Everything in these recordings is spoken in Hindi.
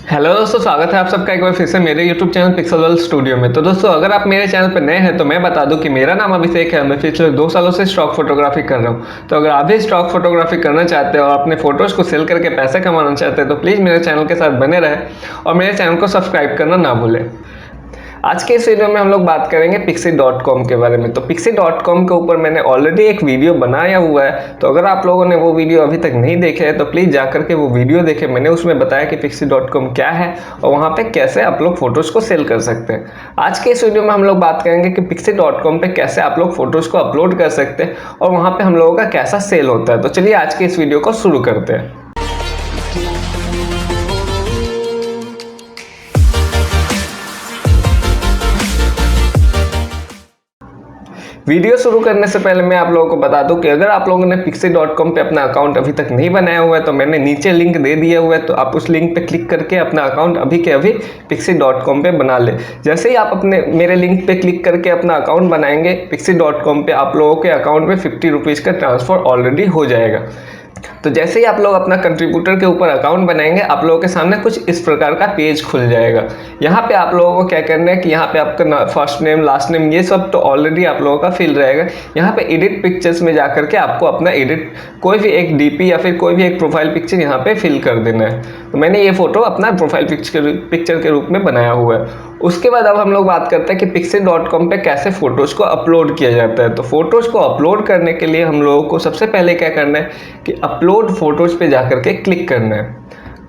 हेलो दोस्तों, स्वागत है आप सबका एक बार फिर से मेरे YouTube चैनल पिक्सल स्टूडियो में। तो दोस्तों, अगर आप मेरे चैनल पर नए हैं तो मैं बता दूं कि मेरा नाम अभिषेक है। मैं पिछले 2 सालों से स्टॉक फोटोग्राफी कर रहा हूं। तो अगर आप भी स्टॉक फोटोग्राफी करना चाहते हो और अपने फोटोज़ को सेल करके पैसे कमाना चाहते हैं तो प्लीज़ मेरे चैनल के साथ बने रहें और मेरे चैनल को सब्सक्राइब करना ना भूलें। आज के इस वीडियो में हम लोग बात करेंगे Picxy.com के बारे में। तो Picxy.com के ऊपर मैंने ऑलरेडी एक वीडियो बनाया हुआ है। तो अगर आप लोगों ने वो वीडियो अभी तक नहीं देखे है तो प्लीज़ जाकर के वो वीडियो देखें। मैंने उसमें बताया कि Picxy.com क्या है और वहाँ पे कैसे आप लोग फोटोज़ को सेल कर सकते हैं। आज के इस वीडियो में हम लोग बात करेंगे कि Picxy.com पे कैसे आप लोग फोटोज़ को अपलोड कर सकते हैं और वहाँ पर हम लोगों का कैसा सेल होता है। तो चलिए आज के इस वीडियो को शुरू करते हैं। वीडियो शुरू करने से पहले मैं आप लोगों को बता दूं कि अगर आप लोगों ने Picxy.com पे अपना अकाउंट अभी तक नहीं बनाया हुआ है तो मैंने नीचे लिंक दे दिया हुआ है। तो आप उस लिंक पे क्लिक करके अपना अकाउंट अभी के अभी Picxy.com पे बना ले। जैसे ही आप अपने मेरे लिंक पे क्लिक करके अपना अकाउंट बनाएंगे Picxy.com पे, आप लोगों के अकाउंट में 50 रुपीज़ का ट्रांसफ़र ऑलरेडी हो जाएगा। तो जैसे ही आप लोग अपना कंट्रीब्यूटर के ऊपर अकाउंट बनाएंगे आप लोगों के सामने कुछ इस प्रकार का पेज खुल जाएगा। यहाँ पे आप लोगों को क्या करना है कि यहाँ पे आपका फर्स्ट नेम, लास्ट नेम, ये सब तो ऑलरेडी आप लोगों का फिल रहेगा। यहाँ पे एडिट पिक्चर्स में जाकर के आपको अपना एडिट कोई भी एक डीपी या फिर कोई भी एक प्रोफाइल पिक्चर यहाँ पे फिल कर देना है। तो मैंने ये फोटो अपना प्रोफाइल पिक्चर के रूप में बनाया हुआ है। उसके बाद अब हम लोग बात करते हैं कि Picxy.com पे कैसे फ़ोटोज़ को अपलोड किया जाता है। तो फ़ोटोज़ को अपलोड करने के लिए हम लोगों को सबसे पहले क्या करना है कि अपलोड फ़ोटोज़ पे जाकर के क्लिक करना है।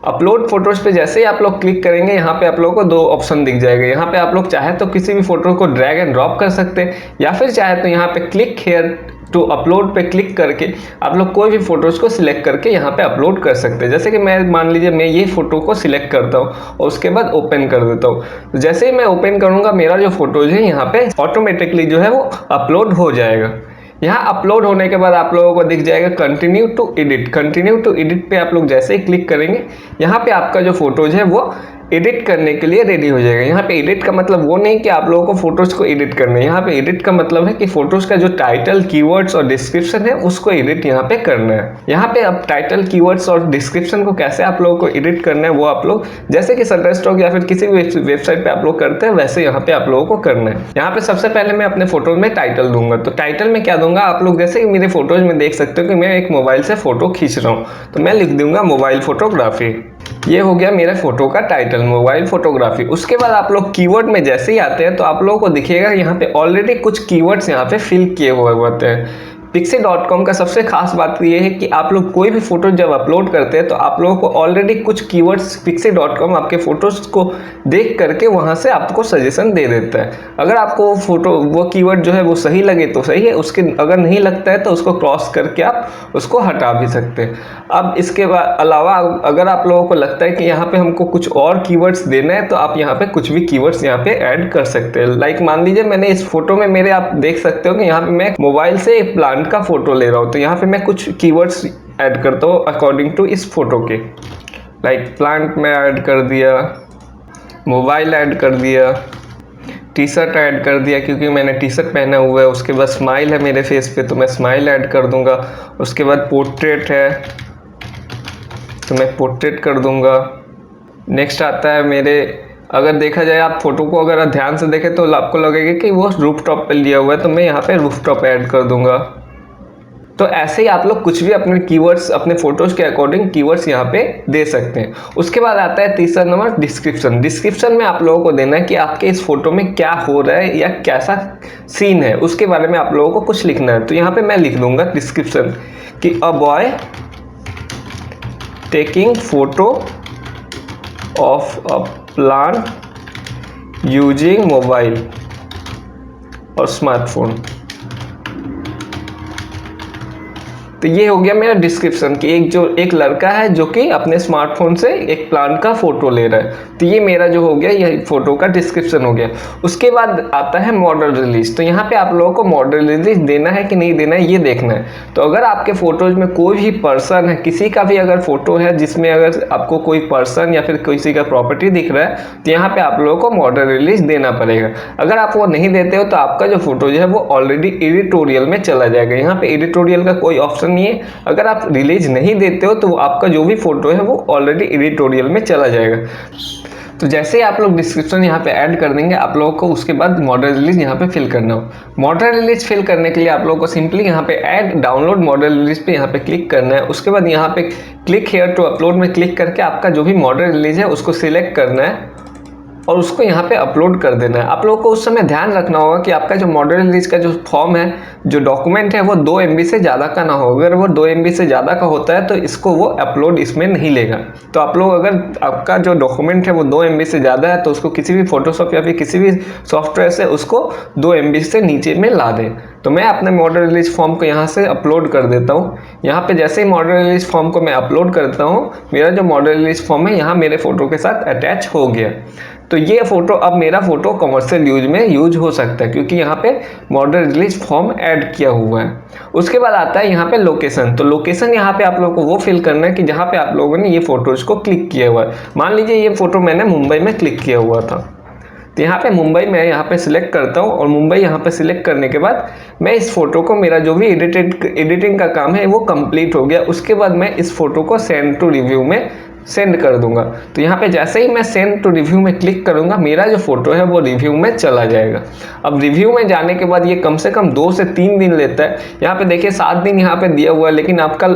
अपलोड फोटोज़ पे जैसे ही आप लोग क्लिक करेंगे यहाँ पे आप लोगों को 2 ऑप्शन दिख जाएगा। यहाँ पे आप लोग चाहे तो किसी भी फ़ोटो को ड्रैग एंड ड्रॉप कर सकते हैं या फिर चाहे तो यहाँ पे क्लिक हेयर टू अपलोड पे क्लिक करके आप लोग कोई भी फ़ोटोज़ को सिलेक्ट करके यहाँ पे अपलोड कर सकते हैं। जैसे कि मैं मान लीजिए मैं ये फ़ोटो को सिलेक्ट करता हूँ और उसके बाद ओपन कर देता हूँ। तो जैसे ही मैं ओपन करूँगा मेरा जो फ़ोटोज़ है यहाँ पे ऑटोमेटिकली जो है वो अपलोड हो जाएगा। यहाँ अपलोड होने के बाद आप लोगों को दिख जाएगा continue to edit. Continue to edit पे आप लोग जैसे ही क्लिक करेंगे यहाँ पे आपका जो फोटोज है वो एडिट करने के लिए रेडी हो जाएगा। यहाँ पे एडिट का मतलब वो नहीं कि आप लोगों को फोटोज को एडिट करना है। यहाँ पे एडिट का मतलब है कि फोटोज का जो टाइटल, कीवर्ड्स और डिस्क्रिप्शन है उसको एडिट यहाँ पे करना है। यहाँ पे अब टाइटल, कीवर्ड्स और डिस्क्रिप्शन को कैसे आप लोगों को एडिट करना है वो आप लोग जैसे कि शटरस्टॉक या फिर किसी भी वेबसाइट पे आप लोग करते हैं वैसे यहाँ पे आप लोगों को करना है। यहाँ पे सबसे पहले मैं अपने फोटोज में टाइटल दूंगा। तो टाइटल में क्या दूंगा, आप लोग जैसे कि मेरे फोटोज में देख सकते हो कि मैं एक मोबाइल से फोटो खींच रहा हूँ तो मैं लिख दूंगा मोबाइल फोटोग्राफी। ये हो गया मेरे फोटो का टाइटल, मोबाइल फोटोग्राफी। उसके बाद आप लोग कीवर्ड में जैसे ही आते हैं तो आप लोगों को दिखेगा यहाँ पे ऑलरेडी कुछ कीवर्ड्स यहाँ पे फिल किए हुए होते हैं। Picxy.com का सबसे खास बात ये है कि आप लोग कोई भी फोटो जब अपलोड करते हैं तो आप लोगों को ऑलरेडी कुछ कीवर्ड्स Picxy.com आपके फोटोज को देख करके वहाँ से आपको सजेशन दे देता है। अगर आपको वो कीवर्ड जो है वो सही लगे तो सही है, उसके अगर नहीं लगता है तो उसको क्रॉस करके आप उसको हटा भी सकते हैं। अब इसके अलावा अगर आप लोगों को लगता है कि यहाँ पे हमको कुछ और कीवर्ड्स देना है तो आप यहाँ पे कुछ भी कीवर्ड्स यहाँ पे ऐड कर सकते हैं। लाइक मान लीजिए मैंने इस फोटो में मेरे, आप देख सकते हो कि यहाँ पे मैं मोबाइल से एक प्लांट का फोटो ले रहा हूँ। तो यहाँ पे मैं कुछ कीवर्ड्स ऐड करता हूँ अकॉर्डिंग टू इस फोटो के। लाइक प्लांट में ऐड कर दिया, मोबाइल ऐड कर दिया, टी शर्ट ऐड कर दिया क्योंकि मैंने टी शर्ट पहना हुआ है। उसके बाद स्माइल है मेरे फेस पे तो मैं स्माइल ऐड कर दूंगा। उसके बाद पोर्ट्रेट है तो मैं पोर्ट्रेट कर दूंगा। नेक्स्ट आता है मेरे, अगर देखा जाए आप फोटो को अगर ध्यान से देखें तो आपको लगेगा कि वो रूफटॉप पे लिया हुआ है तो मैं यहाँ पे रूफटॉप ऐड कर दूंगा। तो ऐसे ही आप लोग कुछ भी अपने कीवर्ड्स, अपने फोटोज़ के अकॉर्डिंग कीवर्ड्स यहाँ पे दे सकते हैं। उसके बाद आता है तीसरा नंबर डिस्क्रिप्शन। डिस्क्रिप्शन में आप लोगों को देना है कि आपके इस फोटो में क्या हो रहा है या कैसा सीन है उसके बारे में आप लोगों को कुछ लिखना है। तो यहाँ पे मैं लिख दूंगा डिस्क्रिप्शन कि a boy taking photo of a plant using mobile और स्मार्टफोन। तो ये हो गया मेरा डिस्क्रिप्शन कि एक लड़का है जो कि अपने स्मार्टफोन से एक प्लांट का फोटो ले रहा है। तो ये मेरा जो हो गया ये फोटो का डिस्क्रिप्शन हो गया। उसके बाद आता है मॉडल रिलीज। तो यहाँ पे आप लोगों को मॉडल रिलीज देना है कि नहीं देना है ये देखना है। तो अगर आपके फोटोज में कोई भी पर्सन है, किसी का भी अगर फोटो है जिसमें अगर आपको कोई पर्सन या फिर किसी का प्रॉपर्टी दिख रहा है तो यहाँ पे आप लोगों को मॉडल रिलीज देना पड़ेगा। अगर आप वो नहीं देते हो तो आपका जो फोटोज है वो ऑलरेडी एडिटोरियल में चला जाएगा। यहाँ पे एडिटोरियल का कोई ऑप्शन नहीं है। अगर आप रिलीज नहीं देते हो तो आपका जो भी फोटो है वो ऑलरेडी एडिटोरियल में चला जाएगा। तो जैसे ही आप लोग डिस्क्रिप्शन यहाँ पे ऐड कर देंगे, आप लोगों को उसके बाद मॉडल रिलीज यहाँ पे फिल करना हो। मॉडल रिलीज फिल करने के लिए आप लोगों को सिंपली यहाँ पे ऐड डाउनलोड मॉडल रिलीज पे यहाँ पे क्लिक करना है। उसके बाद यहाँ पे क्लिक हेयर टू अपलोड में क्लिक करके आपका जो भी मॉडल रिलीज है उसको सिलेक्ट करना है और उसको यहाँ पे अपलोड कर देना है। आप लोगों को उस समय ध्यान रखना होगा कि आपका जो मॉडल रिलीज का जो फॉर्म है, जो डॉक्यूमेंट है, वो 2 MB से ज़्यादा का ना हो। अगर वो 2 MB से ज़्यादा का होता है तो इसको वो अपलोड इसमें नहीं लेगा। तो आप लोग अगर आपका जो डॉक्यूमेंट है वो 2 MB से ज़्यादा है तो उसको किसी भी फोटोशॉप या फिर किसी भी सॉफ्टवेयर से उसको 2 MB से नीचे में ला दें। तो मैं अपने मॉडल रिलीज फॉर्म को यहाँ से अपलोड कर देता हूँ। यहाँ पे जैसे ही मॉडल रिलीज फॉर्म को मैं अपलोड करता हूँ, मेरा जो मॉडल रिलीज फॉर्म है यहाँ मेरे फोटो के साथ अटैच हो गया। तो ये फोटो अब मेरा फोटो कमर्शियल यूज में यूज हो सकता है क्योंकि यहाँ पे मॉडल रिलीज फॉर्म ऐड किया हुआ है। उसके बाद आता है यहाँ पे लोकेशन। तो लोकेशन यहाँ पे आप लोगों को वो फिल करना है कि जहाँ पे आप लोगों ने ये फोटोज को क्लिक किया हुआ है। मान लीजिए ये फोटो मैंने मुंबई में क्लिक किया हुआ था, तो यहाँ पे मुंबई में यहाँ पे सिलेक्ट करता हूँ और मुंबई यहाँ पे सिलेक्ट करने के बाद मैं इस फोटो को, मेरा जो भी एडिटिंग का काम है वो कंप्लीट हो गया। उसके बाद मैं इस फोटो को सेंड टू रिव्यू में सेंड कर दूंगा। तो यहाँ पे जैसे ही मैं सेंड टू रिव्यू में क्लिक करूंगा, मेरा जो फोटो है वो रिव्यू में चला जाएगा। अब रिव्यू में जाने के बाद ये कम से कम 2 से 3 दिन लेता है। यहाँ पे देखिए 7 दिन यहाँ पे दिया हुआ है, लेकिन आपका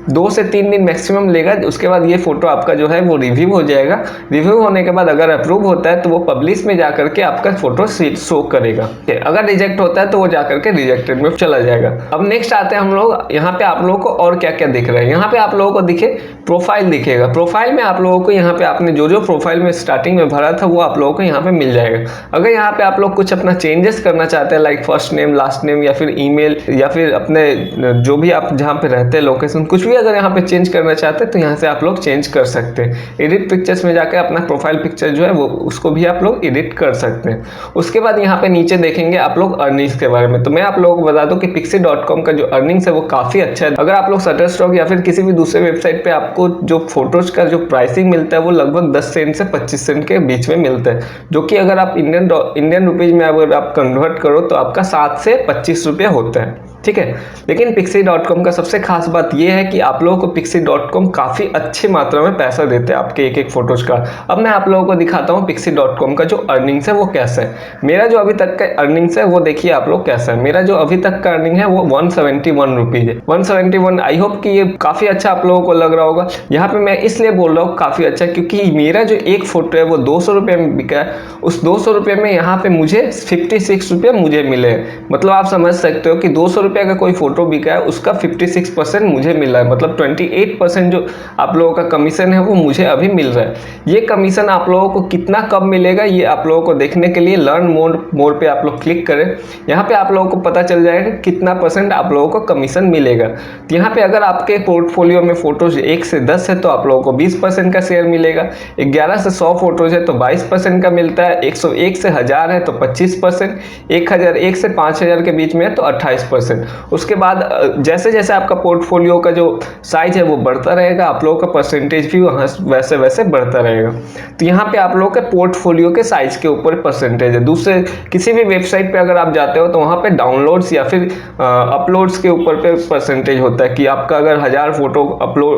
2 से 3 दिन मैक्सिमम लेगा। उसके बाद ये फोटो आपका जो है वो रिव्यू हो जाएगा। रिव्यू होने के बाद अगर अप्रूव होता है तो वो पब्लिश में जा करके आपका फोटो शो करेगा। अगर रिजेक्ट होता है तो वो जा करके रिजेक्टेड में चला जाएगा। अब नेक्स्ट आते हैं हम लोग, यहाँ पे आप लोगों को और क्या क्या दिख रहा है। यहाँ पे आप लोगों को दिखे प्रोफाइल दिखेगा। प्रोफाइल में आप लोगों को यहाँ पे आपने जो जो प्रोफाइल में स्टार्टिंग में भरा था वो आप लोगों को यहाँ पे मिल जाएगा। अगर यहाँ पे आप लोग कुछ अपना चेंजेस करना चाहते हैं, like first name, last name या फिर ईमेल या फिर अपने जो भी आप जहाँ पे रहते हैं लोकेशन, कुछ भी अगर यहाँ पे चेंज करना चाहते हैं तो यहाँ से आप लोग चेंज कर सकते हैं। एडिट पिक्चर्स में जाकर अपना प्रोफाइल पिक्चर जो है वो उसको भी आप लोग एडिट कर सकते हैं। उसके बाद यहाँ पे नीचे देखेंगे आप लोग अर्निंग्स के बारे में। तो मैं आप लोगों को बता दूं कि Picxy.com का जो अर्निंग्स है वो काफ़ी अच्छा है। अगर आप लोग शटरस्टॉक या फिर किसी भी दूसरे वेबसाइट पे आपको जो फोटोज का जो प्राइसिंग मिलता है वो लगभग 10 सेंट से 25 सेंट के बीच में मिलता है, जो कि अगर आप इंडियन रुपीज में अगर आप कन्वर्ट करो तो आपका 7 से 25 रुपया होता है, ठीक है। लेकिन Picxy.com का सबसे खास बात यह है कि आप लोगों को Picxy.com काफ़ी अच्छी मात्रा में पैसा देते हैं आपके एक एक फोटोज का। अब मैं आप लोगों को दिखाता हूँ Picxy.com का जो अर्निंग्स है वो कैसा है। मेरा जो अभी तक का अर्निंग्स है वो देखिए आप लोग कैसा है। मेरा जो अभी तक का अर्निंग है वो 171 रुपीज़ है। 171, आई होप कि ये काफ़ी अच्छा आप लोगों को लग रहा होगा। यहाँ पे मैं इसलिए बोल रहा हूँ काफ़ी अच्छा क्योंकि मेरा जो एक फोटो है वो 200 रुपये में बिका है। उस 200 रुपये में यहाँ पे मुझे 56 रुपये मुझे मिले। मतलब आप समझ सकते हो कि 200 रुपये का कोई फोटो बिका है उसका 56% मुझे मिला है। मतलब 28% जो आप लोगों का कमीशन है वो मुझे अभी मिल रहा है। ये कमीशन आप लोगों को कितना कब मिलेगा ये आप लोगों को देखने के लिए लर्न मोर पे आप लोग क्लिक करें। यहाँ पे आप लोगों को पता चल जाएगा कितना % आप लोगों को कमीशन मिलेगा। तो यहाँ पे अगर आपके पोर्टफोलियो में फोटोज 1 से 10 है तो आप लोगों को 20% का शेयर मिलेगा। 11 से 100 फोटोज है तो 22% का मिलता है। 101 से 1000 है तो 25%। 1001 से 5000 के बीच में है तो 28%। उसके बाद जैसे जैसे आपका पोर्टफोलियो का जो साइज है वो बढ़ता रहेगा, आप लोगों का परसेंटेज भी वहाँ वैसे वैसे बढ़ता रहेगा। तो यहाँ पे आप लोगों के पोर्टफोलियो के साइज के ऊपर परसेंटेज है। दूसरे किसी भी वेबसाइट पे अगर आप जाते हो तो वहाँ पे डाउनलोड्स या फिर अपलोड्स के ऊपर पे परसेंटेज होता है कि आपका अगर 1000 फोटो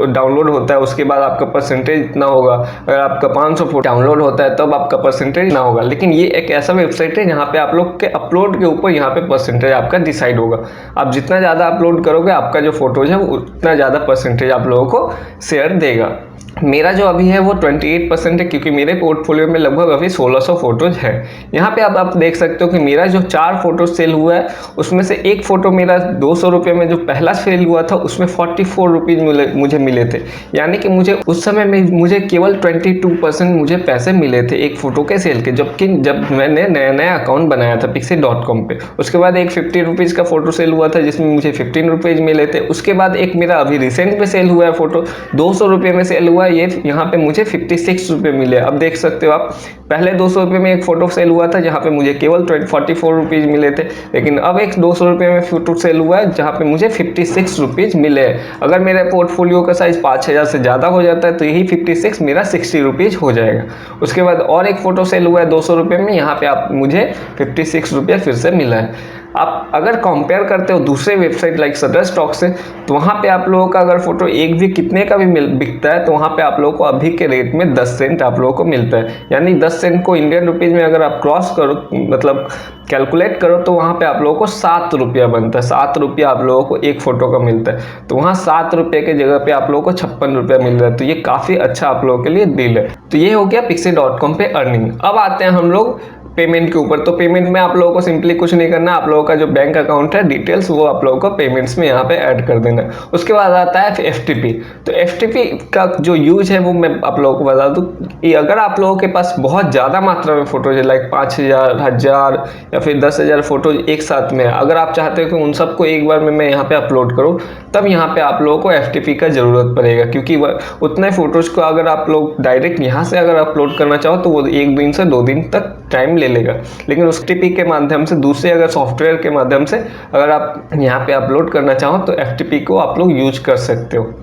डाउनलोड होता है उसके बाद आपका परसेंटेज इतना होगा। अगर आपका 500 फोटो डाउनलोड होता है तब आपका परसेंटेज इतना होगा। लेकिन ये एक ऐसा वेबसाइट है जहाँ पे आप लोग के अपलोड के ऊपर यहाँ पे परसेंटेज आपका डिसाइड होगा। आप जितना ज़्यादा अपलोड करोगे आपका जो फोटोज है उतना ज़्यादा परसेंटेज आप लोगों को शेयर देगा। मेरा जो अभी है वो 28% है क्योंकि मेरे पोर्टफोलियो में लगभग अभी 1600 फोटोज है। यहाँ पे आप देख सकते हो कि मेरा जो 4 फोटो सेल हुआ है उसमें से एक फ़ोटो मेरा 200 रुपये में जो पहला सेल हुआ था उसमें 44 रुपीज़ मुझे मिले थे। यानी कि मुझे उस समय में मुझे केवल 22% मुझे पैसे मिले थे एक फ़ोटो के सेल के, जबकि जब मैंने नया अकाउंट बनाया था Picxy.com पे। उसके बाद एक 50 रुपीज़ का फ़ोटो सेल हुआ था जिसमें मुझे 15 रुपीज़ मिले थे। उसके बाद एक मेरा अभी रिसेंट में सेल हुआ है फ़ोटो 200 रुपये में सेल हुआ, ये यहाँ पे मुझे 56 रुपये मिले। अब देख सकते हो आप, पहले 200 रुपये में एक फ़ोटो सेल हुआ था जहाँ पे मुझे केवल 44 रुपीज़ मिले थे, लेकिन अब एक 200 रुपये में फ़ोटो सेल हुआ है जहाँ पे मुझे 56 रुपीज़ मिले। अगर मेरे पोर्टफोलियो का साइज़ 5000 से ज़्यादा हो जाता है तो यही 56 मेरा 60 रुपीज़ हो जाएगा। उसके बाद और एक फ़ोटो सेल हुआ है 200 रुपये में, यहाँ पे आप मुझे 56 रुपये फिर से मिला है। आप अगर कंपेयर करते हो दूसरे वेबसाइट लाइक शटरस्टॉक से, तो वहाँ पे आप लोगों का अगर फोटो एक भी कितने का भी बिकता है तो वहाँ पे आप लोगों को अभी के रेट में 10 सेंट आप लोगों को मिलता है। यानी 10 सेंट को इंडियन रुपीज़ में अगर आप क्रॉस करो, मतलब कैलकुलेट करो, तो वहाँ पे आप लोगों को 7 रुपया बनता है। 7 रुपया आप लोगों को एक फ़ोटो का मिलता है। तो वहाँ 7 रुपये के जगह पे आप लोगों को 56 रुपया मिल रहा है। तो ये काफ़ी अच्छा आप लोगों के लिए डील है। तो ये हो गया Picxy.com पे अर्निंग। अब आते हैं हम लोग पेमेंट के ऊपर। तो पेमेंट में आप लोगों को सिंपली कुछ नहीं करना, आप लोगों का जो बैंक अकाउंट है डिटेल्स वो आप लोगों को पेमेंट्स में यहाँ पे ऐड कर देना। उसके बाद आता है FTP। तो FTP का जो यूज है वो मैं आप लोगों को बता दूँ कि अगर आप लोगों के पास बहुत ज़्यादा मात्रा में फोटोज है, लाइक 5000, 1000 या फिर 10,000 फोटोज एक साथ में, अगर आप चाहते हो कि उन सबको एक बार में मैं यहाँ पे अपलोड करूँ, तब यहाँ पे आप लोगों को FTP का ज़रूरत पड़ेगा। क्योंकि उतने फोटोज़ को अगर आप लोग डायरेक्ट यहाँ से अगर अपलोड करना चाहो तो वो 1 दिन से 2 दिन तक टाइम ले लेगा। लेकिन उस FTP के माध्यम से, दूसरे अगर सॉफ्टवेयर के माध्यम से अगर आप यहाँ पे अपलोड करना चाहो तो FTP को आप लोग यूज कर सकते हो।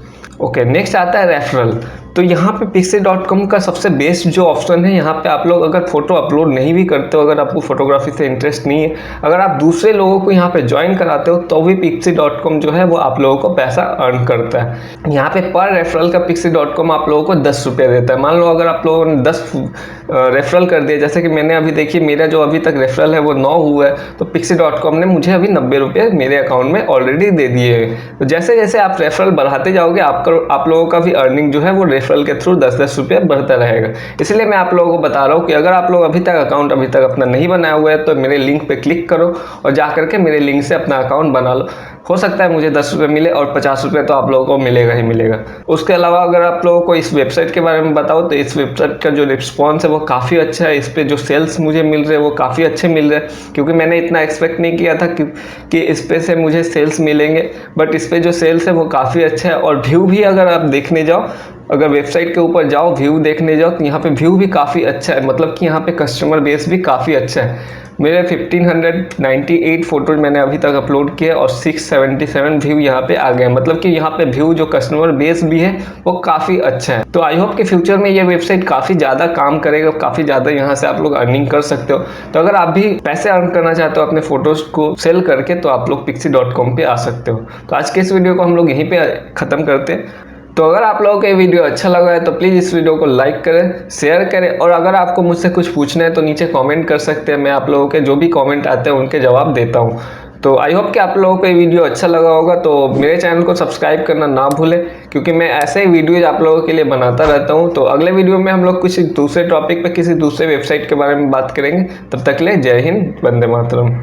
ओके, नेक्स्ट आता है रेफरल। तो यहाँ पे Picxy.com का सबसे बेस्ट जो ऑप्शन है, यहाँ पे आप लोग अगर फोटो अपलोड नहीं भी करते हो, अगर आपको फोटोग्राफी से इंटरेस्ट नहीं है, अगर आप दूसरे लोगों को यहाँ पे ज्वाइन कराते हो तो भी Picxy.com जो है वो आप लोगों को पैसा अर्न करता है। यहाँ पे पर रेफरल का Picxy.com आप लोगों को 10 रुपये देता है। मान लो अगर आप लोगों ने 10 रेफरल कर दिया, जैसे कि मैंने अभी देखिए मेरा जो अभी तक रेफरल है वो 9 हुआ है, तो Picxy.com ने मुझे अभी 90 रुपये मेरे अकाउंट में ऑलरेडी दे दिए हैं। तो जैसे जैसे आप रेफरल बढ़ाते जाओगे आप लोगों का भी अर्निंग जो है वो रेफरल के थ्रू 10-10 रुपये बढ़ता रहेगा। इसलिए मैं आप लोगों को बता रहा हूँ कि अगर आप लोग अभी तक अपना नहीं बनाया हुआ है तो मेरे लिंक पे क्लिक करो और जा करके मेरे लिंक से अपना अकाउंट बना लो। हो सकता है मुझे 10 रुपये मिले और 50 रुपये तो आप लोगों को मिलेगा ही मिलेगा। उसके अलावा अगर आप लोगों को इस वेबसाइट के बारे में बताओ तो इस वेबसाइट का जो रिस्पॉन्स है वो काफ़ी अच्छा है। इस पर जो सेल्स मुझे मिल रहे हैं वो काफ़ी अच्छे मिल रहे हैं, क्योंकि मैंने इतना एक्सपेक्ट नहीं किया था कि इस पे से मुझे सेल्स मिलेंगे, बट इस पे जो सेल्स है वो काफ़ी अच्छा है। और व्यू भी अगर आप देखने जाओ, अगर वेबसाइट के ऊपर जाओ व्यू देखने जाओ तो यहाँ पे व्यू भी काफ़ी अच्छा है, मतलब कि यहाँ पे कस्टमर बेस भी काफ़ी अच्छा है। मेरे 1598 फोटोज मैंने अभी तक अपलोड किए और 677 व्यू यहाँ पे आ गए, मतलब कि यहाँ पे व्यू जो कस्टमर बेस भी है वो काफ़ी अच्छा है। तो आई होप कि फ्यूचर में ये वेबसाइट काफ़ी ज़्यादा काम करेगा, काफ़ी ज़्यादा यहाँ से आप लोग अर्निंग कर सकते हो। तो अगर आप भी पैसे अर्न करना चाहते हो अपने फोटोज़ को सेल करके, तो आप लोग Picxy.com पे आ सकते हो। तो आज के इस वीडियो को हम लोग यहीं पे ख़त्म करते हैं। तो अगर आप लोगों को ये वीडियो अच्छा लगा है तो प्लीज़ इस वीडियो को लाइक करें, शेयर करें, और अगर आपको मुझसे कुछ पूछना है तो नीचे कमेंट कर सकते हैं। मैं आप लोगों के जो भी कमेंट आते हैं उनके जवाब देता हूँ। तो आई होप कि आप लोगों को ये वीडियो अच्छा लगा होगा। तो मेरे चैनल को सब्सक्राइब करना ना भूलें, क्योंकि मैं ऐसे ही वीडियोज आप लोगों के लिए बनाता रहता हूँ। तो अगले वीडियो में हम लोग किसी दूसरे टॉपिक पर किसी दूसरे वेबसाइट के बारे में बात करेंगे। तब तक के लिए जय हिंद, वंदे मातरम।